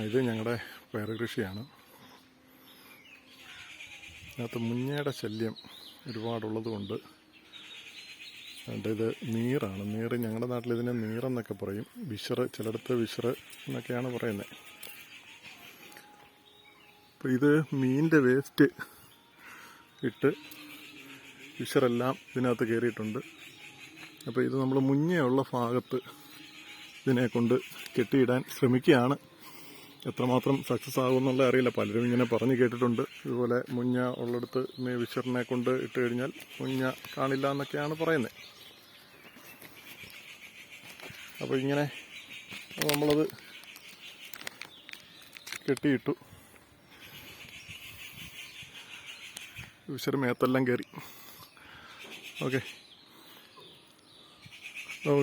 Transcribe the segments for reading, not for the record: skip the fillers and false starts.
ഇത് ഞങ്ങളുടെ പയർ കൃഷിയാണ്. അതിനകത്ത് മുഞ്ഞയുടെ ശല്യം ഒരുപാടുള്ളത് കൊണ്ട് ഇത് നീറാണ്. നീറ് ഞങ്ങളുടെ നാട്ടിൽ ഇതിനെ നീറെന്നൊക്കെ പറയും. വിശറ്, ചിലയിടത്ത് വിശറ് എന്നൊക്കെയാണ് പറയുന്നത്. അപ്പോൾ ഇത് മീനിൻ്റെ വേസ്റ്റ് ഇട്ട് വിശറെല്ലാം ഇതിനകത്ത് കയറിയിട്ടുണ്ട്. അപ്പോൾ ഇത് നമ്മൾ മുഞ്ഞയുള്ള ഭാഗത്ത് ഇതിനെ കൊണ്ട് കെട്ടിയിടാൻ ശ്രമിക്കുകയാണ്. എത്രമാത്രം സക്സസ് ആകുമെന്നുള്ള അറിയില്ല. പലരും ഇങ്ങനെ പറഞ്ഞു കേട്ടിട്ടുണ്ട്, ഇതുപോലെ മുഞ്ഞ ഉള്ളിടത്ത് വിശറിനെ കൊണ്ട് ഇട്ട് കഴിഞ്ഞാൽ മുഞ്ഞ കാണില്ല എന്നൊക്കെയാണ് പറയുന്നത്. അപ്പോൾ ഇങ്ങനെ നമ്മളത് കെട്ടിയിട്ടു. വിശർ മേത്തെല്ലാം കയറി. ഓക്കെ,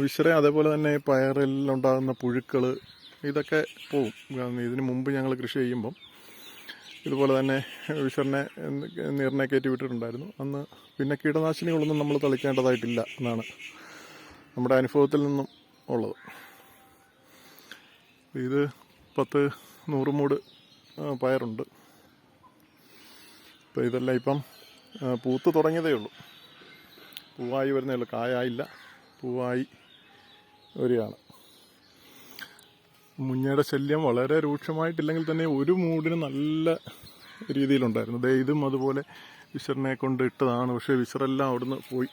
വിശറ അതേപോലെ തന്നെ പയറിൽ ഉണ്ടാകുന്ന പുഴുക്കൾ ഇതൊക്കെ പോവും. ഇതിന് മുമ്പ് ഞങ്ങൾ കൃഷി ചെയ്യുമ്പം ഇതുപോലെ തന്നെ വിശറിനെ നീറിനെ കയറ്റി വിട്ടിട്ടുണ്ടായിരുന്നു. അന്ന് പിന്നെ കീടനാശിനികളൊന്നും നമ്മൾ തളിക്കേണ്ടതായിട്ടില്ല എന്നാണ് നമ്മുടെ അനുഭവത്തിൽ നിന്നും ഉള്ളത്. ഇത് 10-100 മൂട് പയറുണ്ട്. അപ്പോൾ ഇതെല്ലാം ഇപ്പം പൂത്ത് തുടങ്ങിയതേ ഉള്ളൂ. പൂവായി വരുന്നേ ഉള്ളൂ, കായായില്ല, പൂവായി വരികയാണ്. മുഞ്ഞയുടെ ശല്യം വളരെ രൂക്ഷമായിട്ടില്ലെങ്കിൽ തന്നെ ഒരു മൂടിന് നല്ല രീതിയിലുണ്ടായിരുന്നു. ഇതും അതുപോലെ വിശറിനെ കൊണ്ട് ഇട്ടതാണ്. പക്ഷേ വിശറെല്ലാം അവിടുന്ന് പോയി.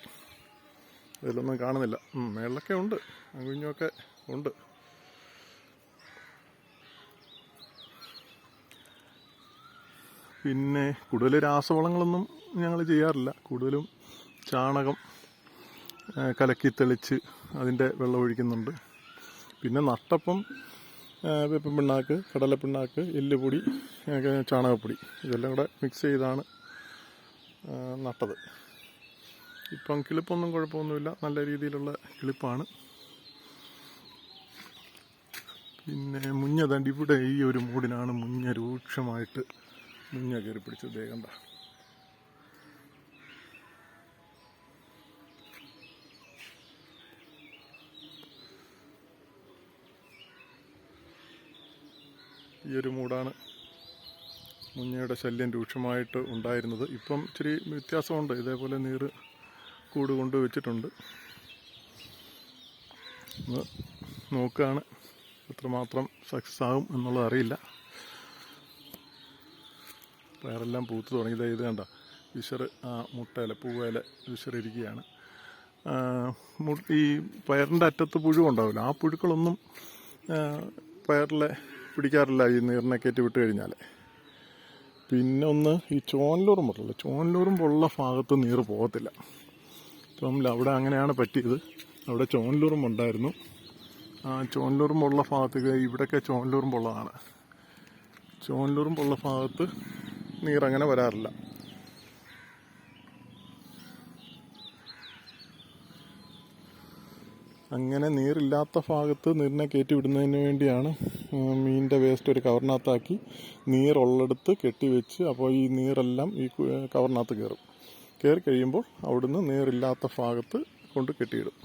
ഇതിലൊന്നും കാണുന്നില്ല. മേളിലൊക്കെ ഉണ്ട്, കുഞ്ഞൊക്കെ ഉണ്ട്. പിന്നെ കൂടുതൽ രാസവളങ്ങളൊന്നും ഞങ്ങൾ ചെയ്യാറില്ല. കൂടുതലും ചാണകം കലക്കി തെളിച്ച് അതിൻ്റെ വെള്ളം ഒഴിക്കുന്നുണ്ട്. പിന്നെ നട്ടപ്പം വേപ്പിൻ പിണ്ണാക്ക്, കടലപ്പിണ്ണാക്ക്, എല്ലുപൊടി, ചാണകപ്പൊടി ഇതെല്ലാം കൂടെ മിക്സ് ചെയ്താണ് നട്ടത്. ഇപ്പം കിളിപ്പൊന്നും കുഴപ്പമൊന്നുമില്ല, നല്ല രീതിയിലുള്ള കിളിപ്പാണ്. പിന്നെ മുഞ്ഞ ദണ്ട് ഇവിടെ ഈ ഒരു മൂടിനാണ് മുഞ്ഞ രൂക്ഷമായിട്ട് മുഞ്ഞ കയറി പിടിച്ചത്. കണ്ട, ഈ ഒരു മൂടാണ് മുഞ്ഞയുടെ ശല്യം രൂക്ഷമായിട്ട് ഉണ്ടായിരുന്നത്. ഇപ്പം ഇച്ചിരി വ്യത്യാസമുണ്ട്. ഇതേപോലെ നീറ് കൂട് കൊണ്ട് വെച്ചിട്ടുണ്ട്. നോക്കുകയാണ് എത്രമാത്രം സക്സസ് ആകും എന്നുള്ളത് അറിയില്ല. പയറെല്ലാം പൂത്ത് തുടങ്ങിയത്. ഇത് കണ്ട വിശറ് മുട്ടയില പൂവേല വിശറിരിക്കുകയാണ്. ഈ പയറിൻ്റെ അറ്റത്ത് പുഴു ഉണ്ടാവില്ല, ആ പുഴുക്കളൊന്നും പയറിലെ പിടിക്കാറില്ല ഈ നീറിനെ കയറ്റി വിട്ട് കഴിഞ്ഞാൽ. പിന്നെ ഒന്ന് ഈ ചോനലുറുമ്പുണ്ടല്ലോ, ചോനലുറുമ്പുള്ള ഭാഗത്ത് നീറ് പോകത്തില്ല. ഇപ്പം അവിടെ അങ്ങനെയാണ് പറ്റിയത്. അവിടെ ചോനലുറുമ്പുണ്ടായിരുന്നു. ആ ചോനലുറുമ്പുള്ള ഭാഗത്തേക്ക് ഇവിടെയൊക്കെ ചോനലുറുമ്പുള്ളതാണ്. ചോനലുറുമ്പുള്ള ഭാഗത്ത് നീറങ്ങനെ വരാറില്ല. അങ്ങനെ നീറില്ലാത്ത ഭാഗത്ത് നീറിനെ കയറ്റി വിടുന്നതിന് വേണ്ടിയാണ് മീനിൻ്റെ വേസ്റ്റ് ഒരു കവറിനകത്താക്കി നീറുള്ളിടത്ത് കെട്ടി വെച്ച്. അപ്പോൾ ഈ നീരെല്ലാം ഈ കവറിനകത്ത് കയറും. കയറി കഴിയുമ്പോൾ അവിടുന്ന് നീറില്ലാത്ത ഭാഗത്ത് കൊണ്ട് കെട്ടിയിടും.